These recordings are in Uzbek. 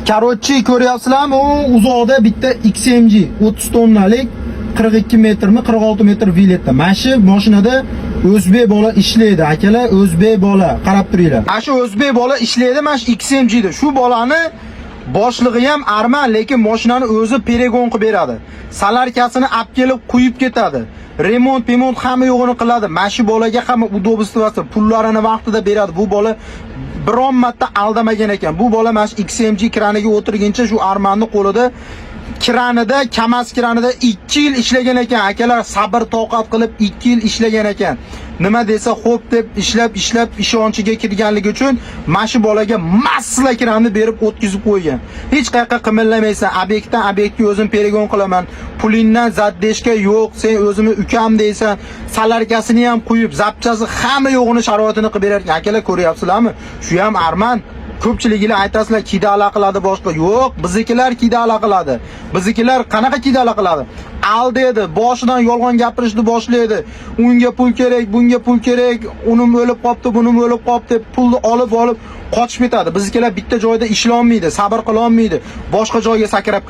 Korotchi ko'ryapsizlarmi? U uzoqda bitta XMG 30 tonnalik 42 metrmi 46 metr viletda. Mana shu mashinada o'zbek bola ishlaydi, akalar, o'zbek bola. Qarab turinglar. Mana shu o'zbek bola ishlaydi, mana shu XMG da. Shu bolani boshlig'i ham arman, lekin mashinani o'zi peregon qilib beradi. Salarkasini olib kelib quyib ketadi. Remont hamma yo'g'ini qiladi. Mana shu bolaga hamma udobstvasi, pullarini vaqtida beradi. Bu bola biron marta aldamagan ekan. Bu bola mana shu XMG kraniga o'tirguncha shu armanni qo'lida kranida, Kamaz kranida 2 yil ishlagan ekan. Akalar, sabr toqat qilib 2 yil ishlagan ekan. Nima desa xo'p deb ishlab ishonchiga kirganligi uchun mana shu bolaga massala kranni berib o'tkazib qo'ygan. Hech qayerga qimirlamaysan, obyektdan obyektga o'zim peregon qilaman. Pulingdan zaddeshga yo'q, sen o'zimni ukam deysan, salarkasini ham qo'yib, zapchasi hamma yo'g'ini sharoitini qilib berar ekan. Akalar, ko'ryapsizlarmi? Shu ham arman. Ko'pchiliklar aytasizlar, kidala qiladi boshqa. Yo'q, biznikilar kidala qiladi. Biznikilar qanaqa kidala qiladi? Aldaydi, boshidan yolg'on gapirishni boshlaydi. Unga pul kerak, bunga pul kerak, unim o'lib qopti, bunim o'lib qopti, pulni olib qochib ketadi. Biznikilar bitta joyda ishlolmaydi, sabr qila olmaydi. Boshqa joyga sakrab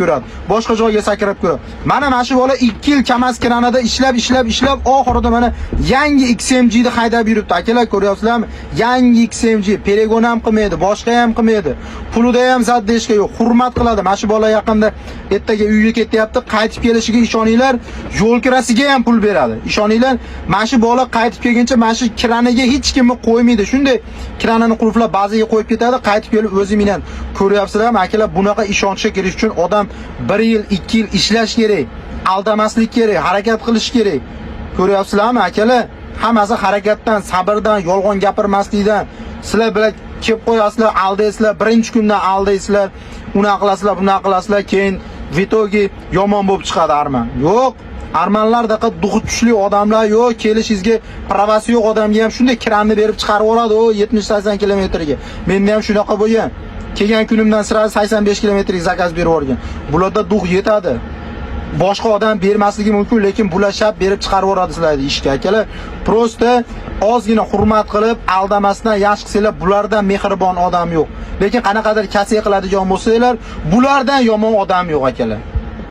ko'radi. Mana shu bola 2 yil Kamaz kranida ishlab, oxirida mana yangi XMG ni haydab yuribdi. Akalar, ko'ryapsizlarmi? Yangi XMG peregon ham qilmaydi, boshqa ham qilmaydi. Pulida ham zaddeshga yo'q. Hurmat qiladi. Mana shu bola yaqinda ertaga uyga ketyapti, qaytib kelishiga ishoninglar, yo'l kirasiga ham pul beradi. Ishoninglar, mana shu bola qaytib kelguncha mana shu kraniga hech kimni qo'ymaydi. Shunday kranini qulflab bazaga qo'yib ketadi, qaytib kelib o'zi bilan. Ko'ryapsizlarmi, akalar, bunaqa ishonchga kirish uchun odam 1 yil, 2 yil ishlash kerak, aldamaslik kerak, harakat qilish kerak. Ko'ryapsizlarmi, akalar? Hammasi harakatdan, sabrdan, yolg'on gapirmaslikdan. Sizlar bilan kelib qo'yasizlar, aldaysizlar, birinchi kundan aldaysizlar, unaqa qilasizlar, bunaqa qilasizlar, keyin vitogi yomon bo'lib chiqadi arman. Yo'q, armanlardaqa duxi kuchli odamlar yo'q, kelishingizga pravasi yo'q odamga ham shunday kranni berib chiqarib yuboradi, o 70-80 kilometrga. Menda ham shunaqa bo'lgan. Kelgan kunimdan sira 85 kilometrga zakaz berib yuborgan. Bularda dux yetadi. Boshqa odam bermasligi mumkin, lekin bular shab berib chiqarib yuboradi sizlarni ishga. Akalar, prosta ozgina hurmat qilib, aldamasdan yaxshi qilsanglar, bulardan mehribon odam yo'q. Lekin qanaqadir kasay qiladigan bo'lsanglar, bulardan yomon odam yo'q, akalar.